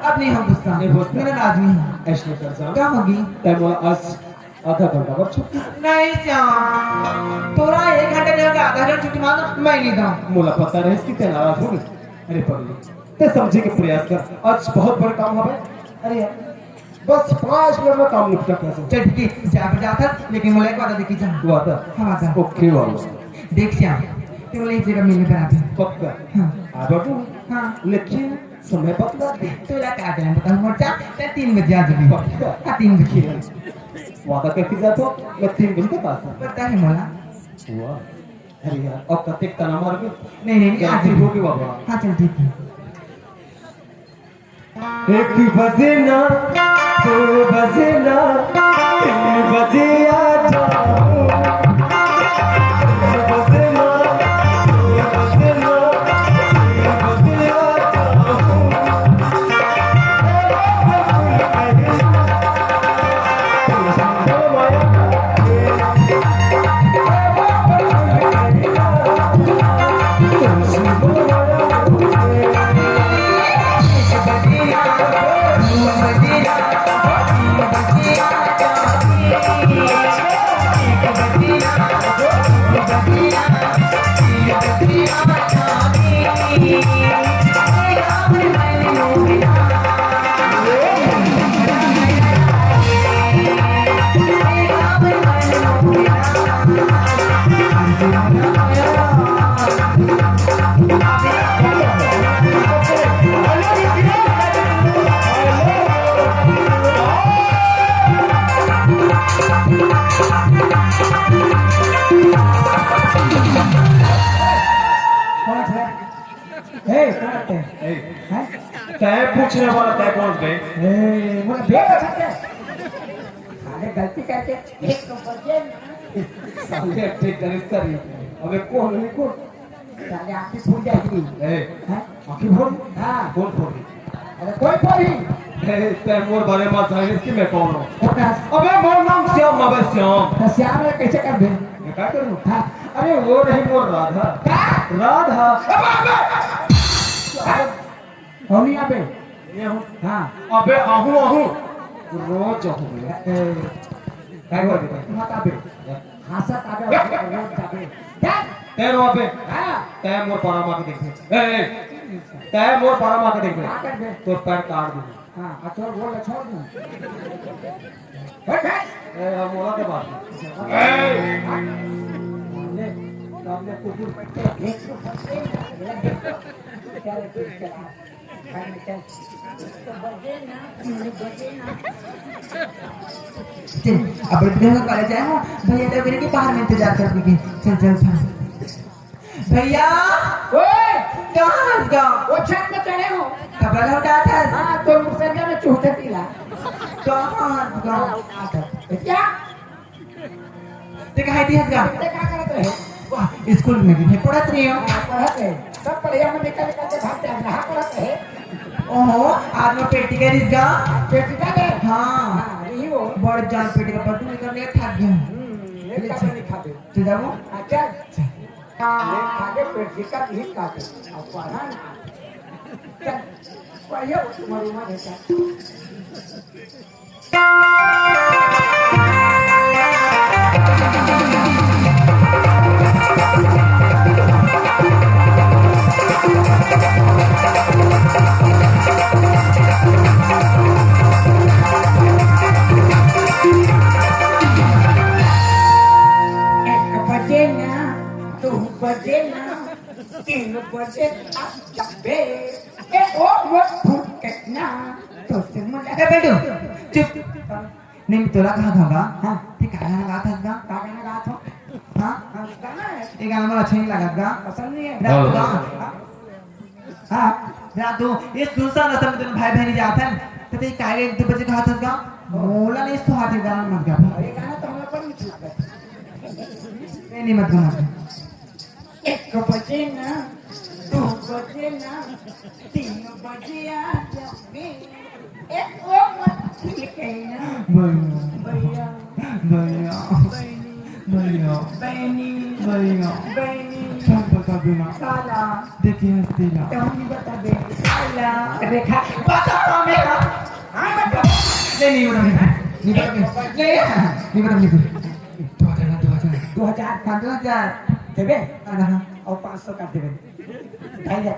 अब नहीं हम गुस्सा नहीं गुस्सा। मेरा नाराज नहीं है। ऐसे कर जा क्या होगी? टाइम आज आधा घंटा बाद छुट्टी नहीं श्याम, तोरा 1 घंटे नहीं होगा, आधा घंटा छुट्टी मांगा मैं नहीं दूं। मुला पता रहे इसकी तेरा नाराज होगी। अरे पगली ते समझे के प्रयास कर, आज बहुत बड़ा काम है। अरे यार बस 5 मिनट में काम निपटा कैसे। चल ठीक है, जा पे जाता लेकिन मुझे एक बात देखी जा। हुआ था हाँ आता ओके वाला देख श्याम, ते बोले एक जगह मिलने पर आते। पक्का हाँ आ बाबू हाँ लेकिन समय बता दे तोरा का टाइम बता मोचा ते 3 बजे आ जाबी। पक्का हाँ 3 बजे वादा करके जा तो मैं 3 बजे तक आता पता है मोला। हुआ। अरे यार अब कतेक तना मार के नहीं नहीं आज आज होगी बाबा। हाँ चल ठीक है। 1 बजे ना 2 बजे ना 3 बजे आ जाओ। 1 बजे ना 2 बजे ना 3 बजे आ जाओ। तय पूछने वाला तय कौन बे? मुझे बेटा सकते साले गलती करके एक तो बजे साले ठीक करिस्ता रही। अबे कौन है कौन? साले आंखें फूट जाएगी। हैं? आंखें फोड़? हाँ कौन फोड़ी? अरे कोई फोड़ी तय मोर बारे में जाने इसकी मैं कौन हूँ? फोकस अबे मोर नाम श्याम अबे श्याम। श्याम में कैसे कर दे? मैं क्या करूँ? हाँ अरे वो नहीं मोर राधा। क्या? राधा। हो नहीं अबे ये हूँ। हाँ अबे आहू आहू रोज आहू। क्या कर रही मत अबे हंसत अबे रोज अबे क्या? तय रो अबे हाँ तय मोर पारा मार के देखे। तय मोर पारा मार के देखे। क्या कर दे? तो पैर काट दूँ। हाँ अच्छा बोल छोड़ दूँ बैठ मोला के बात ले सामने कुकुर बैठ के एक तो फंसे क्या रे तू चला खाने चल तो बजे ना चल अब इधर का कॉलेज है ना भैया तो मेरे के बाहर में इंतजार कर रही चल चल था भैया ओए कहां गया वो छत में चढ़े हो कपड़ा उठा था हां तो मुझसे में चूते पीला कहां गया क्या देखा है दिया क्या करते है वाह स्कूल में भी पढ़त रही हो पढ़ते सब पढ़िया में निकल के भागते हैं रहा पढ़ते है ओहो आज में पेटी का रिश्ता पेटी का दे हां यही वो बड़ जान पेटी का पट्टू निकल के थक गया एक का नहीं खाते तो जाओ अच्छा ले खाके पेटी का भी खाते अब पढ़ा ना चल पढ़ियो तुम्हारे रूम में रहता बजे ना 3 बजे जबे ए ओ वो फुटना तो से मुझे बैठो चुप नहीं तोला कहाँ था हाँ ठीक है गाना गा था गाना गा था हाँ गाना है ये गाना मुझे अच्छा नहीं लगा गा पसंद नहीं है रात गा हाँ रात दो ये सुनसान रास्ते में दोनों भाई बहनी जाते हैं तो ये काहे 2 बजे कहा था गा मोला नहीं तो हाथ गाना मत गा ये गाना तो हमें पर नहीं लगा नहीं मत गाना 1 बजे ना 2 बजे ना 3 बजे आ जाओगे ए ओ मत कहना भैया भैया भैया बहनी भैया बहनी क्या बता देना साला देखिए हंसतीला क्या नहीं बता दे साला रेखा बता हमें नहीं बता नहीं बता 2000 5000 देबे हाँ और 500 का देबे ढाई हजार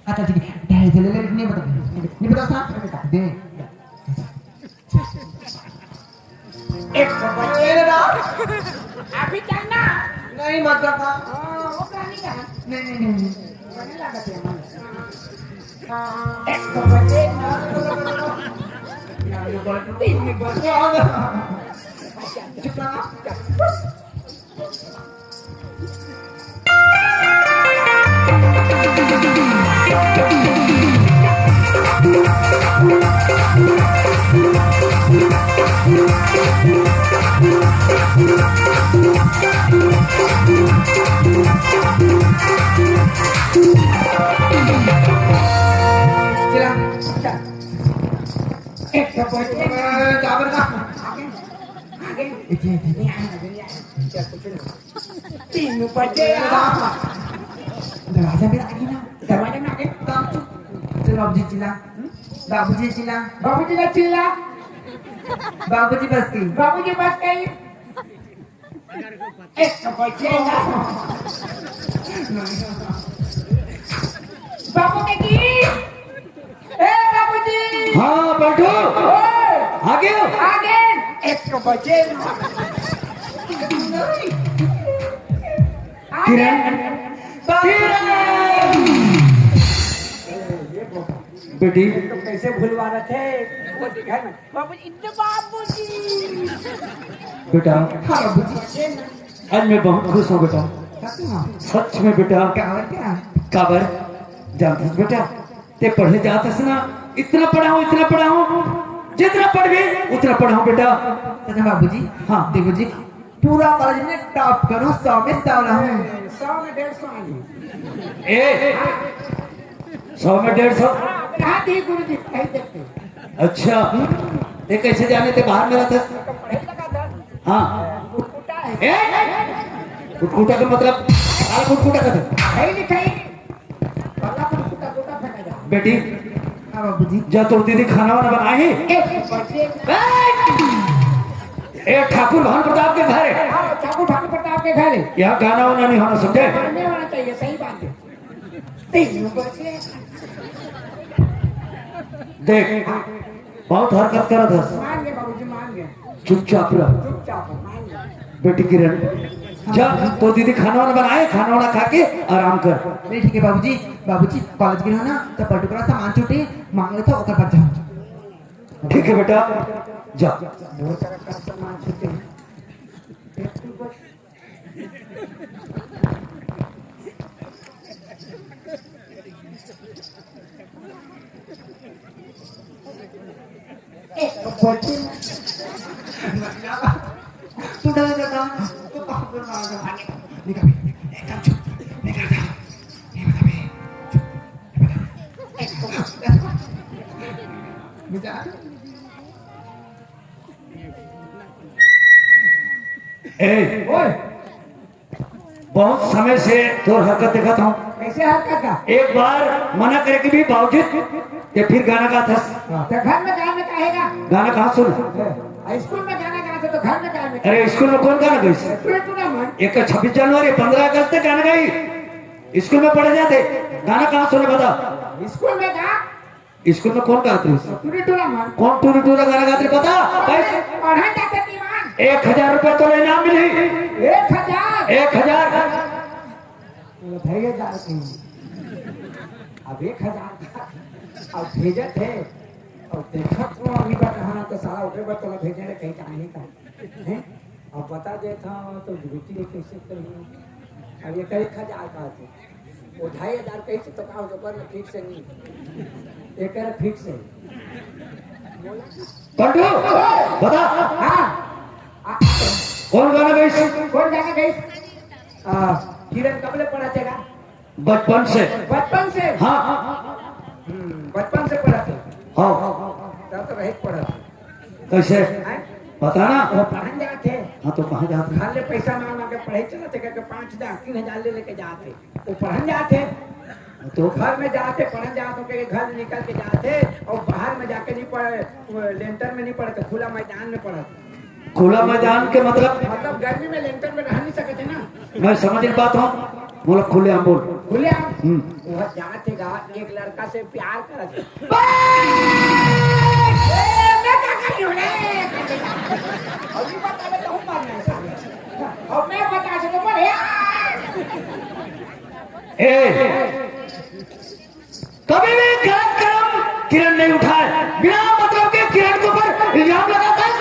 अच्छा ठीक है 250 ले ले नहीं बता साहब दे एक बच्चे ना अभी चलना नहीं मत बता वो प्राणी का नहीं बने लागत है मन एक बच्चे ना 3 बजे चुप रहा चला एक बजे काबर का आगे एक नहीं आना दुनिया चल कुछ नहीं 3 बजे दरवाजा में आगे ना दरवाजे में आगे चल बाबूजी चिल्ला बाबूजी का चिल्ला बाबूजी बस की बाबूजी बस गई एक बजे ना बाबू के की ए बाबूजी हाँ बैठो ओए आगे आगे एक बजे किरण बेटी तो कैसे भूलवा रहे थे वो दिखाई ना बाबूजी इतने बाबूजी बेटा हाँ बाबूजी आज मैं बहुत खुश हूँ बेटा सच में सच में बेटा काबर क्या काबर जानते बेटा ते पढ़े जाते ना इतना पढ़ा हूँ जितना पढ़ गए उतना पढ़ा हूँ बेटा सच में बाबूजी हाँ। देखो जी पूरा कॉलेज में टॉप करूं 100 में 100 लाऊं 100 में 150 आगे ए 100 में 150 कहा थी गुरु जी कहीं देखते अच्छा ते कैसे जाने ते बाहर में रहता पढ़े लगा था हाँ कुटा है ए कुटकुटा का मतलब सारा कुटकुटा का था कहीं लिखाई पल्ला पर कुटा कुटा फेंका जा बेटी हाँ बाबूजी जा तो दीदी खाना वाना बनाए एक बजे ए ठाकुर भान प्रताप के घर है हाँ ठाकुर प्रताप के घर है यहाँ गाना वाना नहीं होना समझे पढ़ने होना चाहिए सही बात है 3 बजे देख बहुत हरकत कर था मान गए बाबूजी मान गए चुपचाप रह चुपचाप मान गए बेटी किरण जा तो दीदी खाना वाना बनाए खाना वाना खा के आराम कर नहीं ठीक है बाबूजी कॉलेज गए हो ना तो पर्टिकुलर सामान छुट्टी मांग ले तो ओकर पर जाओ ठीक है बेटा जा बहुत सारा का सामान छूटे एक बजे तू डर जाता तो कहां पर मार दो निकाल एकदम चुप निकाल जा ये बता बे बेटा ए ओए बहुत समय से तोर हरकत देखा था कैसे हरकत का एक बार मना करे के भी बावजूद ये फिर गाना गाता तो घर में गाना कहेगा गाना कहाँ सुन स्कूल में गाना गाते तो घर में गाना अरे स्कूल में कौन गाना गाई टूर्नामेंट एक 26 जनवरी 15 अगस्त तक गाना गाई स्कूल में पढ़े जाते गाना कहाँ सुने बता स्कूल में गा स्कूल में कौन गाते टूर्नामेंट कौन टूरा गाना गाते पता पैसे पढ़ा जाते दीवान 1000 रुपए तो इनाम मिली 1000 1000 भैया जाते अब 1000 अब भेजे थे और देखा तो अभी का कहाना तो सारा उठे पर तो भेजे रहे कहीं कहानी का हैं अब बता देता तो बेटी ने कैसे कही अब ये 1000 का थे वो 2500 कैसे तो कहा तो पर ठीक से नहीं एक फिक्स है पंडू बता हाँ कौन गाना गाई कौन जाने गई किरण कबले पढ़ा चेगा बचपन से बचपन से हाँ बचपन से पढ़ा थे हाँ तब तो रहित पढ़ा थे कैसे हैं? बता ना वो पढ़न जाते हाँ तो कहाँ जाते घर ले पैसा मांग मांग के पढ़े चलते करके 5000 3000 ले लेके जाते वो पढ़न जाते तो घर में जाते पढ़न जाते के घर निकल के जाते और बाहर में जाके नहीं लेंटर में नहीं पड़े थे, खुला मैदान में पड़ा था। खुला मैदान के मतलब मतलब गर्मी में लेंटर में रह नहीं सके थे ना। मैं समझ नहीं पाता हूँ। बोलो खुले हम बोल। खुले वह जाते गा एक लड़का से प्यार कर मैं बता दूं कभी भी गलत कदम किरण नहीं उठाए, बिना मतलब के किरण के ऊपर इल्जाम लगाता है।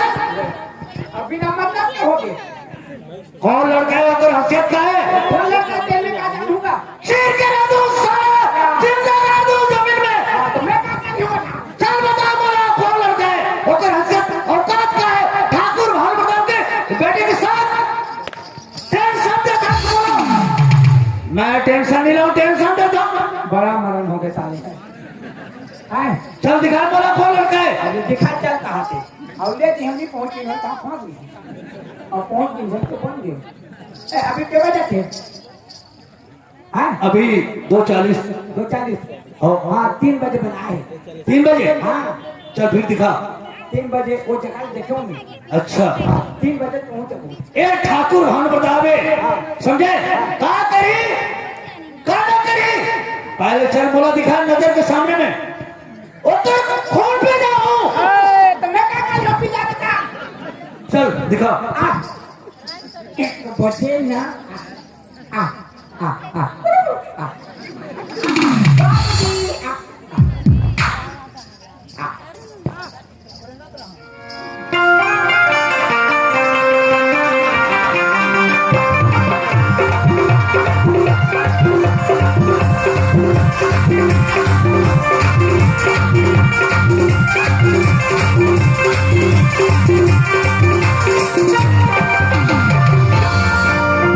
अभी ना मतलब क्या हो गया? कौन लड़का है अगर हसीयत का है? कौन लड़का तेल में का जानूंगा? शेर के ना दूं साला, जिंदा कर दूं जमीन में। तो मैं क्या करूंगा? चल बता बोला कौन लड़का है अगर हसीयत औकात का है? ठाकुर भाल प्रताप के बेटे के साथ टेंशन देता बोलो। मैं टेंशन नहीं लूं, टेंशन देता हूं। बड़ा मरण हो गए साले आए चल दिखा बोला कौन लड़का है? अभी दिखा चल कहाँ थे और ले जी हम नहीं पहुंचे ना कहाँ पहुंच गए और पहुंच गए तो पहुंच गए अभी क्या बजे थे हाँ अभी 2:40 2:40 हाँ 3 बजे बनाए 3 बजे। हाँ चल फिर दिखा। 3 बजे वो जगह देखे होंगे अच्छा 3 बजे पहुंचे ए ठाकुर भान बतावे समझे का करी का न करी। पहले चल बोला दिखा नजर के सामने में ओ तो खोल पे जाओ। तो मैं क्या कर लो पिता बता चल दिखा। बचे ना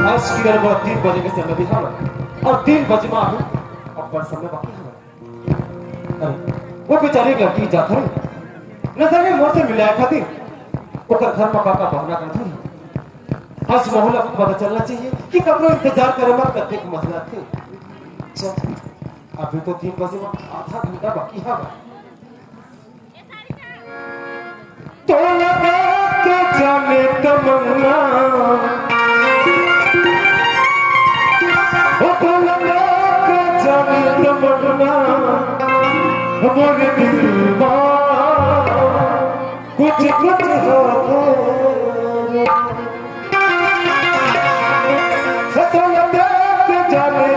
आज की गड़बड़ 3 बजे के समय दिखा और 3 बजे में आऊं अब पर समय बाकी है। अरे वो बेचारी लड़की जात है नजर में मोर से मिलाया खातिर ओकर घर में काका बहना करती है। आज मोहल्ला को पता चलना चाहिए कि कपड़ों इंतजार करे मत करते के मसला थे। चल अभी तो 3 बजे में आधा घंटा बाकी है। तो लगा के जाने तमन्ना हमारे दिल में कुछ कुछ जाने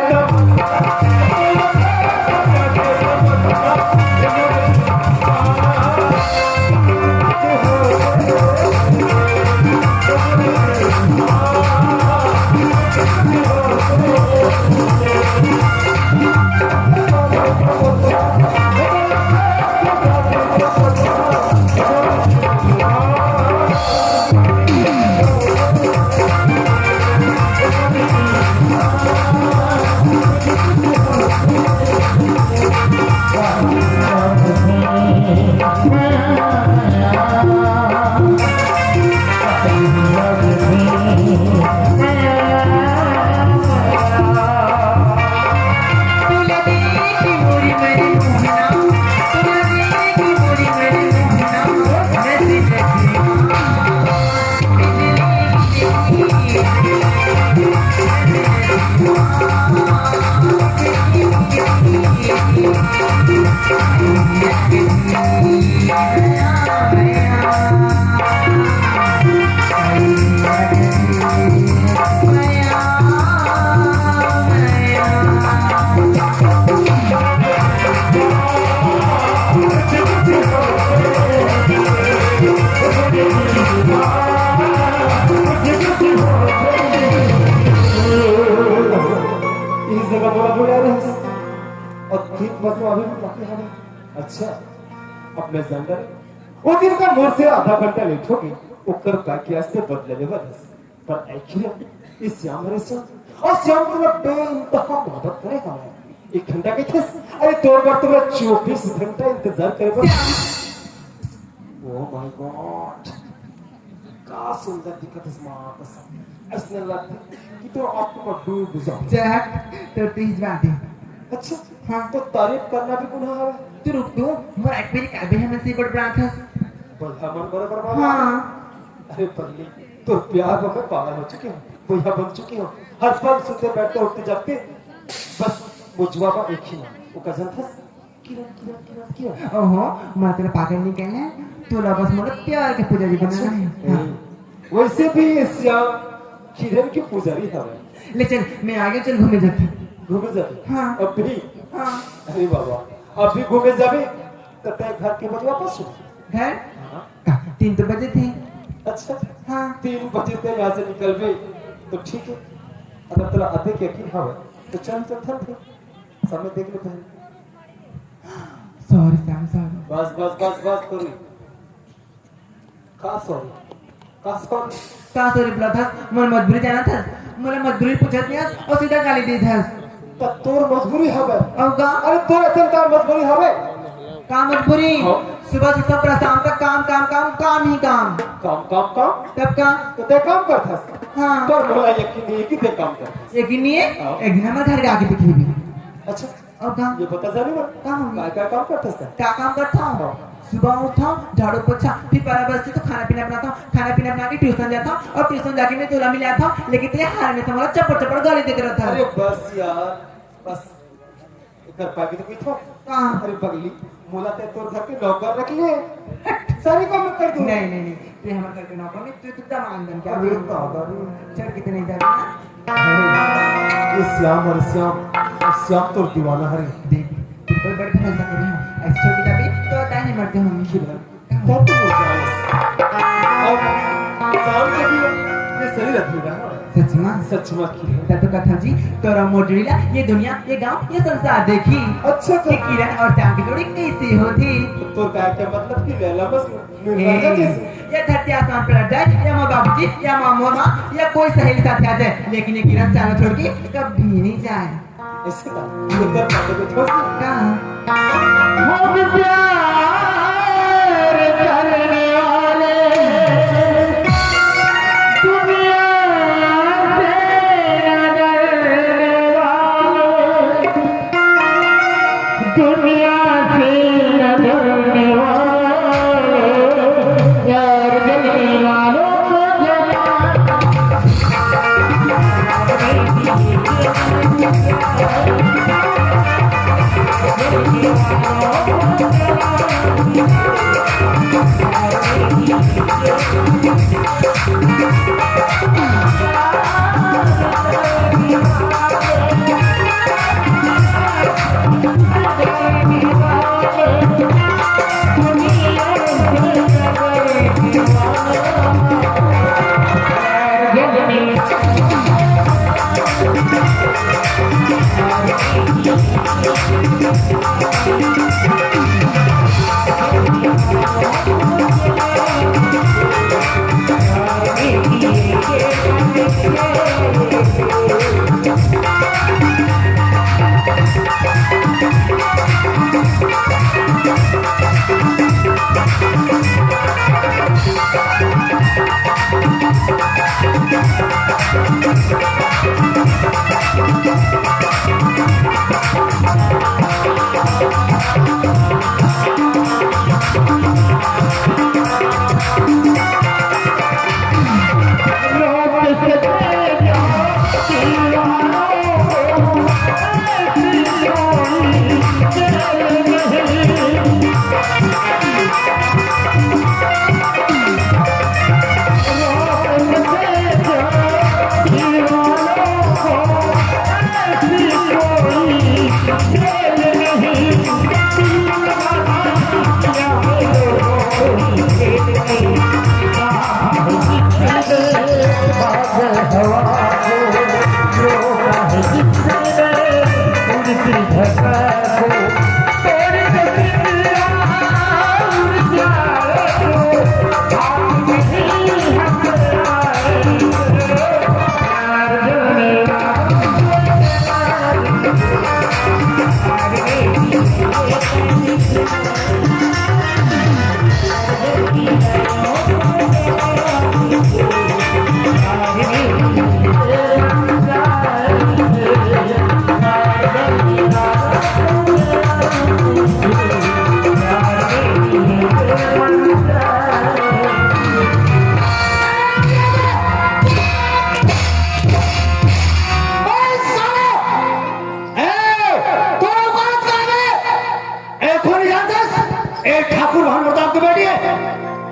अच्छा अब मैं जानदार वो दिन का मोर से आधा घंटा लेट हो गई ओकर बाकी आस्ते बदले लेवल पर एक्चुअली इस श्याम रे श्याम और श्याम तो बेइंतहा मोहब्बत करे हमें 1 घंटा के थे अरे तोर बार तो 24 घंटा इंतजार करे बस। ओ माय गॉड का सुंदर दिखत है मां कसम ऐसा लगता कि तो आपको डूब जाओ चल तो 30 बात है। अच्छा हाँ तो तारीफ करना भी गुनाह है तू रुक तू मोर एक मेरी काबे हमें से बड़ बड़ा था बोला मन बराबर बात हाँ अरे पगली तो प्यार में मैं पागल हो चुकी हूँ भैया बन चुकी हूँ हर पल सोते बैठते उठते जागते बस वो जुआबा एक ही नाम वो कजन था किरण किरण किरण किरण ओहो मैं तेरे पागल नहीं कहना तू ला बस मोर प्यार के पुजारी बनना है हाँ। वैसे भी श्याम किरण की पुजारी है ले चल मैं आगे चल घूमे जाती घूमे जाते हाँ। अब भी हाँ अरे बाबा अब भी घूमे जाबे तो तय घर के बजे वापस हो घर 3 तो बजे थे अच्छा हाँ 3 बजे से यहाँ से निकल गए तो ठीक है अगर तेरा अधिक यकीन है तो चल चल थल थे समय देख ले पहले सॉरी सैम सॉरी बस बस बस बस करी का सॉरी का सॉरी बोला था मन मजबूरी जाना था मुझे मजबूरी पूछत नहीं और सीधा गाली दी था तो तोर मजबूरी हवे और का अरे तोर असल का मजबूरी हवे का मजबूरी हाँ। सुबह से तब शाम तक काम काम काम काम ही काम काम काम काम तब का तो ते काम करता हाँ पर बोला यकीन नहीं कि ते काम करता एक दिन नहीं है हाँ। एक दिन हमारे घर के आगे दिखी भी अच्छा और का ये पता जाने ना काम क्या काम करता था क्या काम करता हूँ हाँ। सुबह उठा झाड़ू पोछा फिर 12 बजे से तो खाना पीना बनाता हूँ खाना पीना बना के ट्यूशन जाता हूँ और ट्यूशन जाके मैं तोला मिला था लेकिन तेरे हार में से मला चपड़ चपड़ गाली देते रहता अरे है बस यार बस घर पाके तो कोई था कहाँ अरे पगली मोला ते तोर घर के नौकर रख लिए सारी काम मैं कर दूं नहीं नहीं नहीं ते हमारे घर के नौकर में तू तो मानदन क्या अरे दादा चल कितने जाएगा ये श्याम और श्याम तो दीवाना है देख तू कोई बड़ी फैसला कर रही हो ऐसे छोटी जाबी तो आता नहीं मरते हम क्या तो बोल रहा है अब श्याम के भी ये सही रहती है सच में सच में की है तब तो कथा जी तोरा मोडरीला ये दुनिया ये गांव ये संसार देखी अच्छा ये किरण और श्याम की जोड़ी कैसी होती तो क्या क्या मतलब कि लैला बस मिर्जा जैसे या धरती आसमान पर अड़ जाए या माँ बाबूजी या माँ मोमा या कोई सहेली साथ आ जाए लेकिन ये किरण श्याम छोड़ के कभी नहीं जाए ऐसे का ये कर पाते को छोड़ कहाँ हम प्यार करने वाले दुनिया से न डरने वाले दुनिया से न डरने वाले यार देने वालों को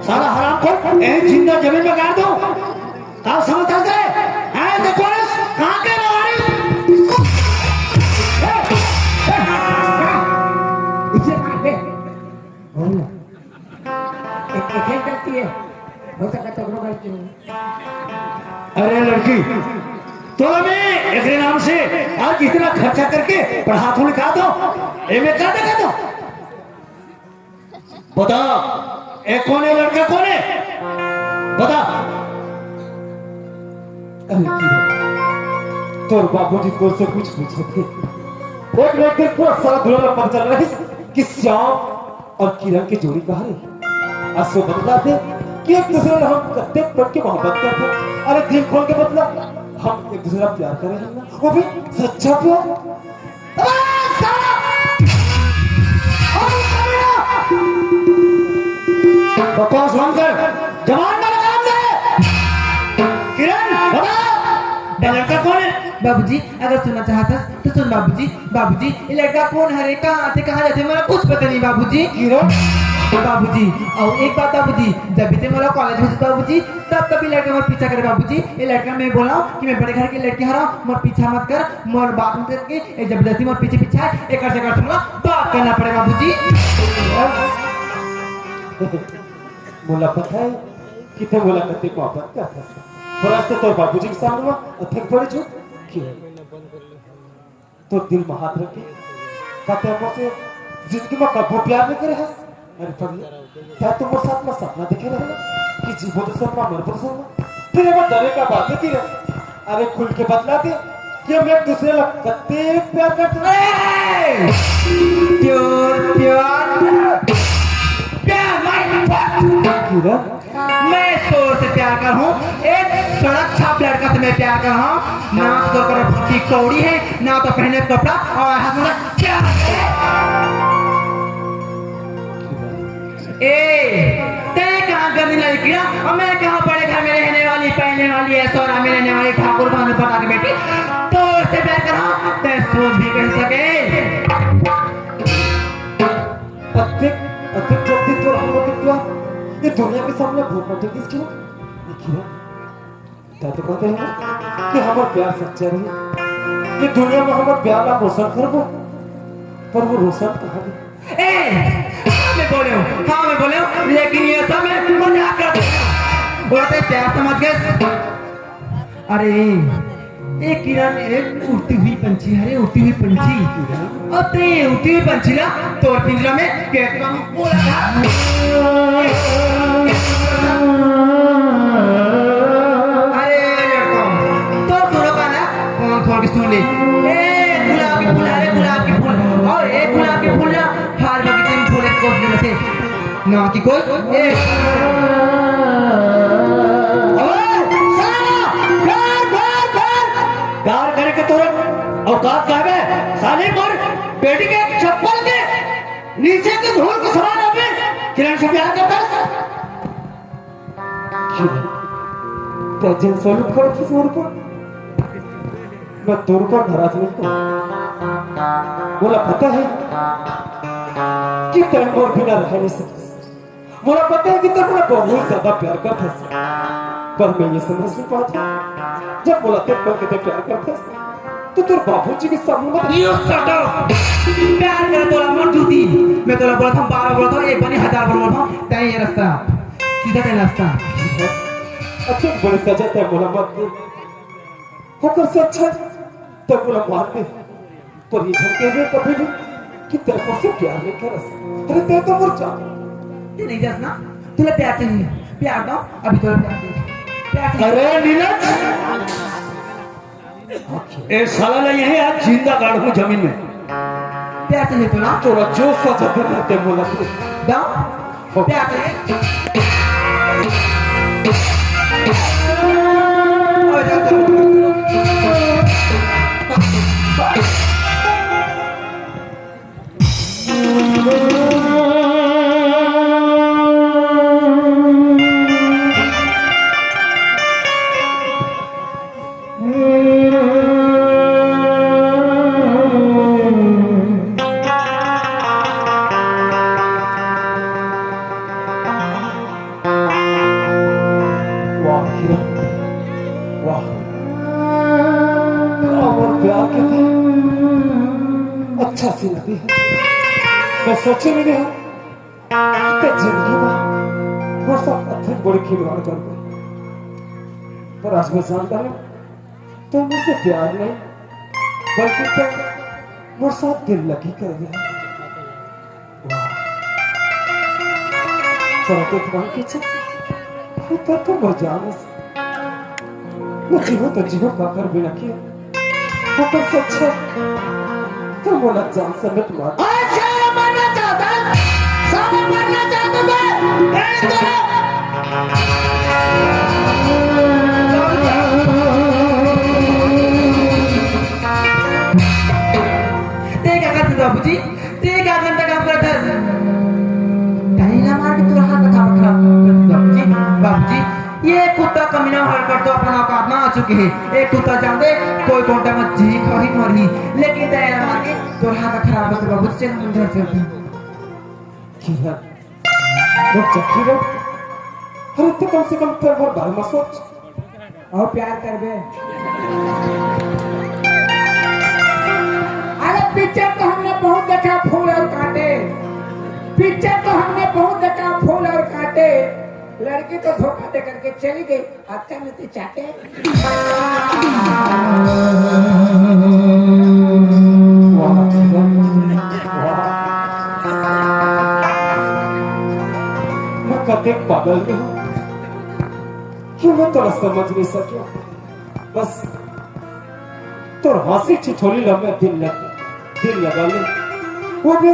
साला हराम को एक जिंदा जमीन में गाड़ दो। आप समझते हैं? देखो कहाँ के लवारी? इसे काटे बोलना एक खेल करती है हो सकता चक्रों करती है। अरे लड़की तो मैं एक नाम से आज इतना खर्चा करके पढ़ा थोड़ी खा दो एम ए कर दो बता ए कौन है लड़का कौन है बता। तोर बाबूजी को से कुछ पूछे थे एक दिन पूरा सारा दुनिया में पता चल रहा है कि श्याम और किरण की जोड़ी कहाँ है। असो बदला थे कि एक दूसरे ने हम कत्ते पढ़ के मोहब्बत करते। अरे दिल खोल के बदला हम एक दूसरे का प्यार करें हम ना वो भी सच्चा प्यार। बकवास बंद कर जवान का काम दे। किरण बता लड़का कौन है? बाबूजी अगर सुनना चाहता तो सुन बाबूजी। बाबूजी ये लड़का कौन है रे कहाँ आते कहाँ जाते मेरा कुछ पता नहीं बाबूजी। किरण बाबूजी और एक बात बाबूजी जब भी मेरा कॉलेज में बाबूजी तब कभी लड़का मत पीछा करे बाबूजी। ये लड़का मैं बोला कि मैं बड़े घर की लड़की हरा मत पीछा मत कर मोर बात मत करके जबरदस्ती मत पीछे पीछा एक से कर दूंगा बात करना पड़े बाबूजी। बोला पता है कितने बोला करते मोहब्बत करता है पर आज तो बाबूजी के सामने अथक पड़े जो तो दिल में हाथ रखे कहते हैं मुझसे जिंदगी में कबू प्यार नहीं करे है। अरे पगले क्या तुम मेरे साथ में सपना देखे रहे कि जीवो तो सपना मर तो सपना फिर एक डरे का बात की रहे। अरे खुल के बतला दे कि हम एक दूसरे को कत्ते प्यार करते हैं। प्यार प्यार प्यार किरण मैं तो से प्यार कर हूँ एक सड़क छाप लड़का से मैं प्यार कर रहा हूँ ना तो कर फटी कौड़ी है ना तो पहने कपड़ा और हमारा क्या ते कहाँ गंदी नहीं किया और मैं कहाँ बड़े घर में रहने वाली पहनने वाली है सोरा में रहने वाली ठाकुर बांध बता के बेटी तो उससे प्यार कर रहा हूँ ते सोच भी कर सके। अधिक जल्दी तो हम लोग प्यार ये दुनिया के सामने भूल मटे किसकी देखिए क्या तो कहते हैं कि हमारा प्यार सच्चा रही ये दुनिया में हमारा प्यार आप रोशन कर वो पर वो रोशन कहाँ गई। मैं बोले हूँ लेकिन ये सब मैं मजाक करते हैं बोलते प्यार समझ गए। अरे एक किरण एक उड़ती हुई पंछी है उड़ती हुई पंछी और ते उड़ती हुई पंछी ना तो पिंजरा में कैसा बोला था अरे लड़का तो दोनों का ना कौन खोल के सुन ले गुलाब के फूल अरे गुलाब के फूल और एक गुलाब के फूल ना हर बगीचे में फूल को देने थे ना कि कोई प्यार करे के तुरंत औकात का है साले पर बेटी के चप्पल के नीचे के धूल को समान अबे किरण से प्यार करता है। तेजन सोलू कर किस और पर मैं तोर पर नाराज नहीं हूँ। बोला पता है कि तेरे और बिना रह नहीं सकती। बोला पता है कि तेरे को बहुत ज्यादा प्यार करता है पर मैं ये समझ नहीं पाता जब बोला तेरे पर कितने प्यार करता है तो तेरे बाबूजी के सामने मत यू शट अप प्यार करे तोला मत झूठी मैं तोला बोला था 12 बोला था एक बनी 1000 बोला था तय ये रास्ता सीधा का रास्ता अच्छा बड़े सजा तय बोला मत होकर से अच्छा तय बोला मार दे पर ये झलके हुए कभी भी कि तेरे को से प्यार नहीं कर सकता। अरे तेरे तो मुर्चा ते नहीं जाना तुला प्यार चाहिए प्यार दो अभी तोला प्यार चाहिए अरे नीरज ए साला ने यही आज जिंदा गाड़ हूँ जमीन में प्यार चाहिए तोला तोरा जो सजा दे रहते बोला तू दो प्यार चाहिए और जाता सी नदी है। मैं सोचे नहीं रहा कि जिंदगी में वो सब अत्यंत बड़ी खिलवाड़ कर गई, पर आज मैं जानता हूँ तो मुझसे प्यार नहीं बल्कि तो वो साथ दिल लगी कर गया। तो तुम्हारे पीछे तो मर जाने से मैं जीवो तो जीवो काकर भी न किया होकर से अच्छा तो बोला जान से मिट मार। अच्छा मरना चाहता सामने मरना चाहता ते क्या करते बाबूजी? ते क्या घंटा काम करते? कहीं ना मार के तू हाथ का खराब बाबूजी। बाबूजी ये कुत्ता कमीना हरकत तो अपना औकात ना आ चुके हैं। एक कुत्ता जान दे कोई कोंटा मत जी खरी मरी, लेकिन दया मार के तो हाथ का खराब होते बाबूजी। चल हम घर चलते हैं। किरण रुक जा किरण, अरे तो कम से कम तो वो बारे में सोच और प्यार कर बे। अरे पिक्चर तो हमने बहुत देखा फूल और कांटे, पिक्चर तो हमने बहुत देखा फूल और कांटे। लड़की तो धोखा दे करके चली गई, अच्छा में तो चाटे। वाह किरण वाह, मैं कते पागल में हूँ कि मैं तो समझ नहीं सकिया। बस तो हंसी छिछोली लम्बे दिल लगा ले, वो भी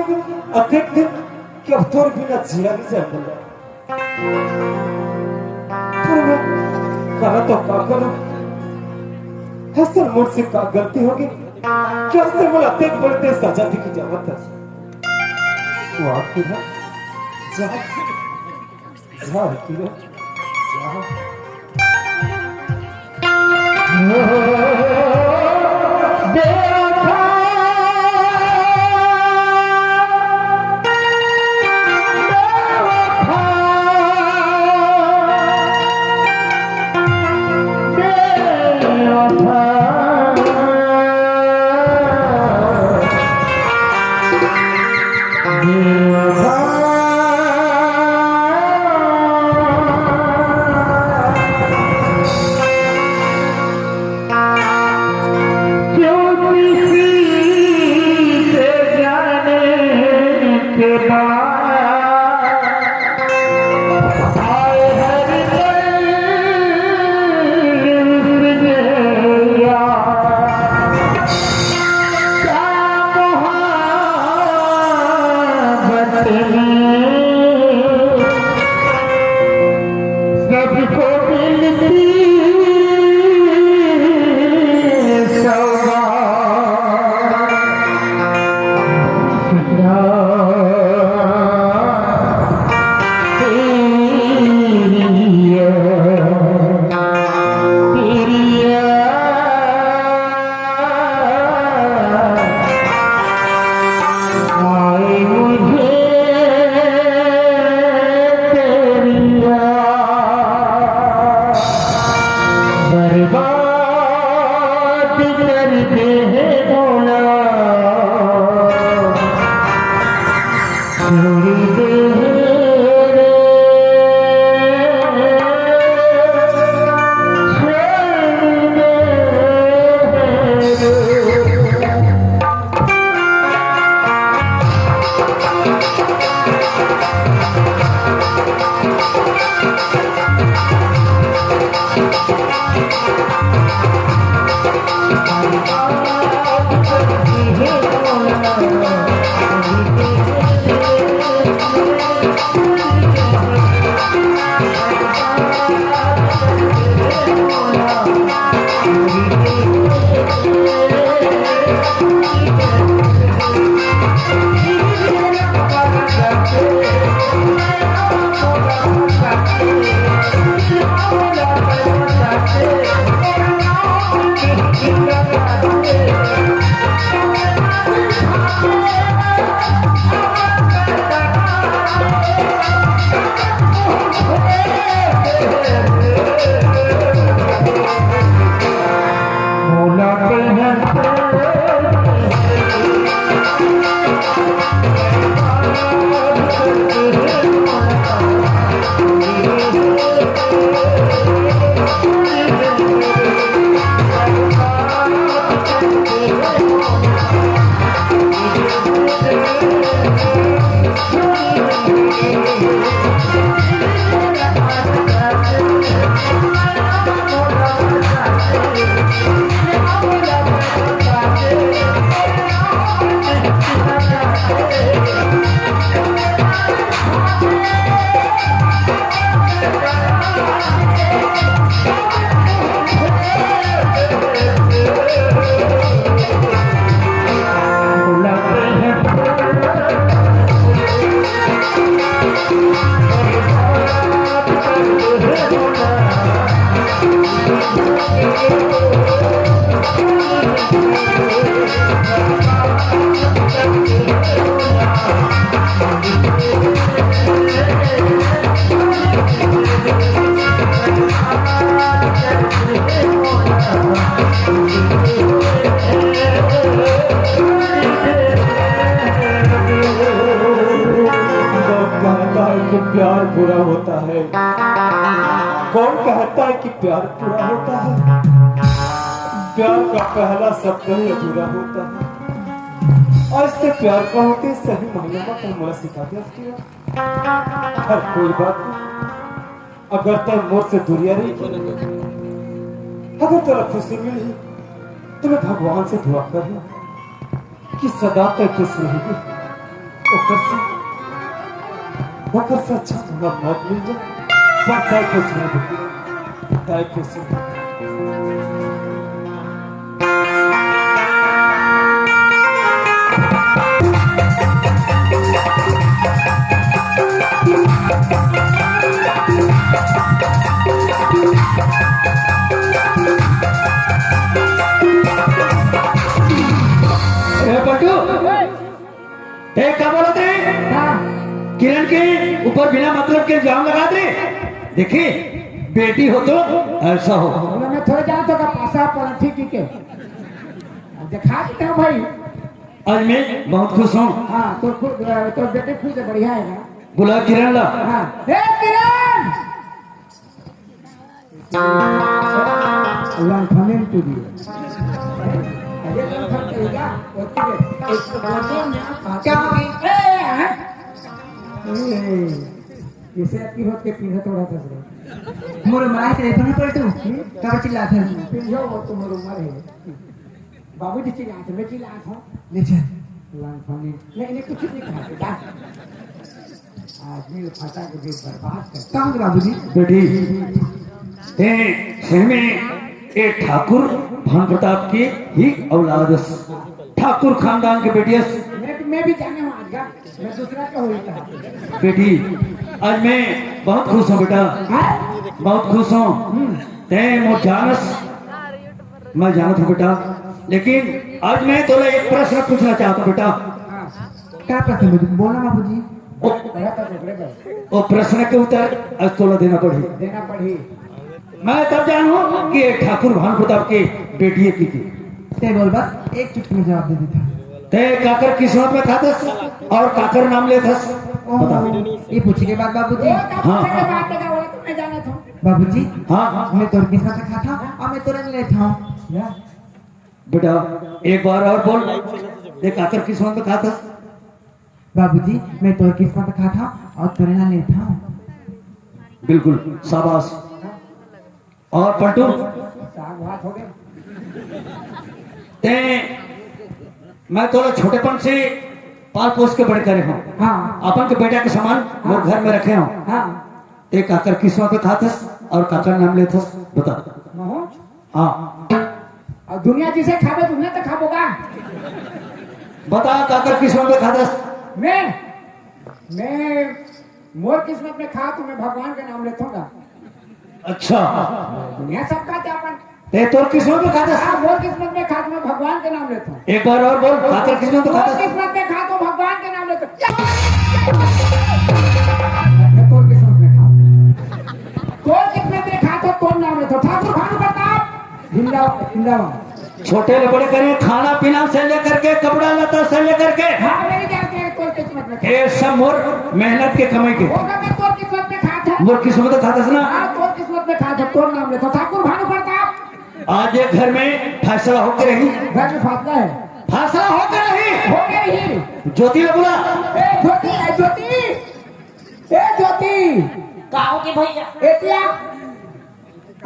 अधिक दिन कि अब तोर बिना जिया नहीं जाता। पर मैं करा तो का करूं? ऐसे मुझसे का गलती होगी क्या? से बोला तेज बढ़ते सजा दी की जरूरत है। वो आपकी है जा जा किरण जा। मोला प्यार पूरा होता है? कौन कहता है कि प्यार पूरा होता है? प्यार का पहला शब्द ही अधूरा होता है। आज तक प्यार का होते सही महिला का मुझे सिखा दिया हर कोई बात नहीं। अगर तय मोर से दूरिया रही, अगर तेरा खुशी मिली तो मैं भगवान से दुआ कर कि सदा तक खुश रहेगी। ओकर से अच्छा तुम्हारा मौत मिल जाए, पर तय खुश रहेगी, तय खुश रहेगी। क्या बोला थे? किरण के ऊपर बिना मतलब के इल्जाम लगा दे। देखिए बेटी हो तो ऐसा हो। मैं थोड़े जान तो का पासा पलथी की के दिखा देते हो भाई। आज मैं बहुत खुश हूँ। हाँ तो बेटे खुश है, बढ़िया है ना। बुला किरण ला। हाँ हे किरण अल्लाह फनेम तू दिए अरे तुम फट गया ओके एक बोले ना क्या जैसे आपकी होत के पीछे थोड़ा था मोर माय टेलीफोन पर तू का चिल्ला था पीछे वो तुम्हारे उम्र है बाबूजी चिल्ला थे मैं चिल्ला था ले चल अल्लाह फनेम नहीं कुछ नहीं कहा बेटा आदमी फटा के भी बर्बाद कर कहां बाबूजी बेटी ते सहमे ए ठाकुर भान प्रताप की ही औलाद ठाकुर खानदान के बेटी मैं भी जाने हूँ आज का मैं दूसरा का हुई था बेटी आज मैं बहुत खुश हूँ बेटा बहुत खुश हूँ ते मो जानस मैं जानत हूँ बेटा लेकिन आज मैं तोला एक प्रश्न पूछना चाहता हूँ बेटा क्या प्रश्न बोलना बाबूजी वो प्रश्न के उत्तर आज तोला देना पड़ी मैं तब जानू कि ठाकुर भान प्रताप की बेटी की थी ते बोल बस एक चुटकी में जवाब दे देता ते काकर किस्मत में खातस और काकर नाम लेथस बता ये पूछी के बाद बाबूजी हाँ बाबूजी हाँ मैं तोर किस्मत में खाता और मैं तोरे नहीं लेता हूँ बेटा एक बार और बोल ये काकर किस्मत में खातस बाबूजी मैं तोर किस्मत में खाता और तोरे ना लेता हूँ बिल्कुल शाबाश और पलटू ते मैं थोड़ा छोटेपन से पाल पोस के बड़े करे हूँ हाँ अपन के बेटा के समान मोर घर में रखे हूँ हाँ एक काकर किस्मत में खातस और काकर नाम लेथस बता हाँ और दुनिया जिसे खावे तुमने तो खाबोगा बता काकर किस्मत में खातस मैं मोर किस्मत में खा तो मैं भगवान के नाम लेता हूँ अच्छा दुनिया सब खाते अपन ते तोर किस्मत में खातस हाँ मोर किस्मत में खा तो मैं भगवान के नाम लेता हूँ एक बार और बोल काकर किस्मत में मोर खातस किस्मत में खा तो भगवान के नाम लेता हूँ मैं तोर किस्मत में खा तोर किस्मत में खा तो तोर नाम लेता हूँ ठाकुर भानु प्रताप जिंदाबाद छोटे बड़े करे खाना पीना से लेकर के कपड़ा लता से लेकर के हाँ मेरी ये सब मोर मेहनत के कमाई के होगा मैं तोर किस्मत में खा था मोर किस्मत खाता था ना। हाँ तोर किस्मत में खा था तोर नाम लेता ठाकुर भानु प्रताप। आज एक घर में फैसला होकर रही, घर में फासला है फैसला होकर रही। हो गया ही। ज्योति ने बोला ए ज्योति ए ज्योति ए ज्योति काहो के भैया एतिया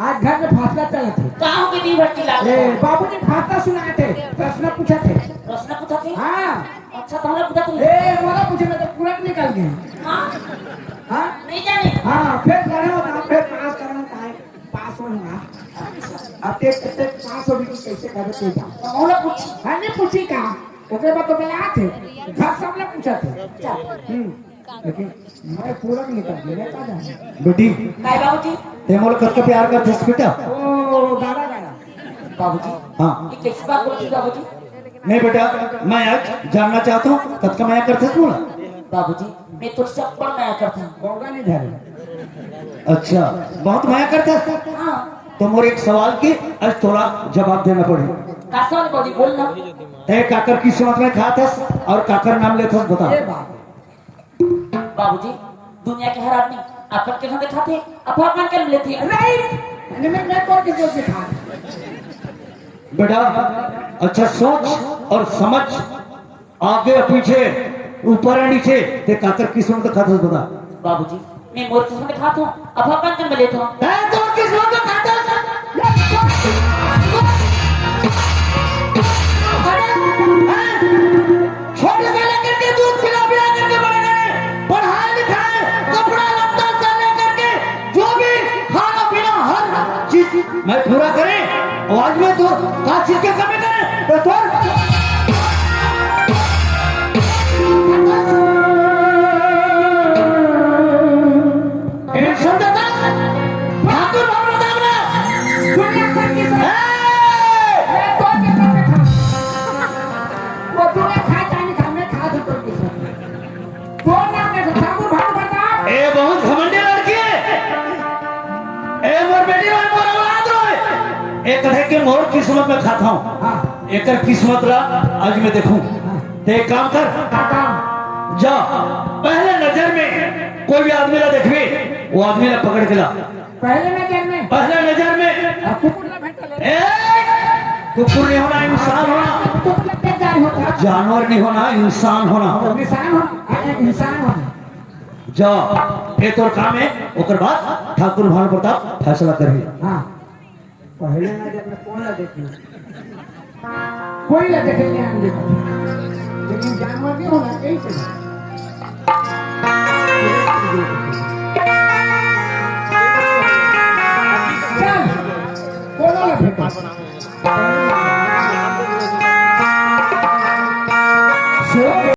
आज घर में फासला चले थे। काहो के दी भट्टी लाग ए बाबूजी फासला सुनाए थे प्रश्न पूछे थे। प्रश्न पूछा थे। हाँ अच्छा तो हमरा पूछा तुम ए मोला पूछे में तो पूरा निकल गए। हाँ हाँ नहीं जाने। हाँ फिर पढ़े होता फिर पास करना कहाँ पास होना अब ते पास हो भी कैसे कर देते जा। तो मोला पूछी हाँ नहीं पूछी का ओके बात तो मिला थे घर सब लोग पूछा थे। लेकिन मैं पूरा निकल गया का जाने। बेटी काय बाबूजी ते मोल कत प्यार करते बेटा। ओ गाड़ा गाड़ा बाबूजी हाँ ये कैसी बात बोलती बाबूजी। नहीं बेटा, मैं आज जानना चाहता हूँ कत का माया करते बोला। बाबूजी मैं तुझसे बड़ माया करता हूँ। होगा नहीं धरे। अच्छा बहुत माया करता है। हाँ तो मोर एक सवाल की आज थोड़ा जवाब देना पड़े। का सवाल बाबूजी बोलना। ते काकर की समझ में खाता और काकर नाम लेता बता। ये बात बाबूजी दुनिया के हर आदमी अपन के धंधे खाते अपन कर लेते हैं। राइट मैं कौन किसी को खा बेटा अच्छा सोच और समझ, आगे पीछे ऊपर और नीचे ते काकर की समझ खाता बता। बाबूजी मैं मोर किस्मत खाता हूँ अपन कर लेता हूँ। तो किस वक्त खाता छोटे से लेकर के दूध पिला पिला करके बड़े करे, पढ़ाई लिखाई कपड़ा लत्ता से लेकर के जो भी खाना पीना हर चीज मैं पूरा करे। और आज में तो का चीज के कमी करे तो ठाकुर भगवान दुनिया भर की सब मैं कौन किसी को खा वो तुम्हें खा जाने खा मैं खा दूँ तो किसी कौन नाम है ठाकुर भानु प्रताप। ए बहुत घमंडी लड़की है। ए मोर बेटी रोए मोर औलाद रोए। एक कहे के मोर किस्मत में खाता हूँ। हाँ एकर किस्मत ला आज मैं देखूं। ते एक काम कर काका जा पहले नजर में कोई भी आदमी ला देखबे वो आदमी ला पकड़ के ला। पहले पहले नजर में कुकुर ना भेंट ले ए कुकुर नहीं होना, इंसान होना। कुकुर लगते जाए होता जानवर नहीं होना, इंसान होना। इंसान होना इंसान होना। जा ये तोर काम है। ओकर बाद ठाकुर भानु प्रताप फैसला करी। हाँ पहले नजर में कौन ना देखे कोई ना देखे ध्यान दे लेकिन जानवर नहीं होना कैसे चल कौन ना भेंट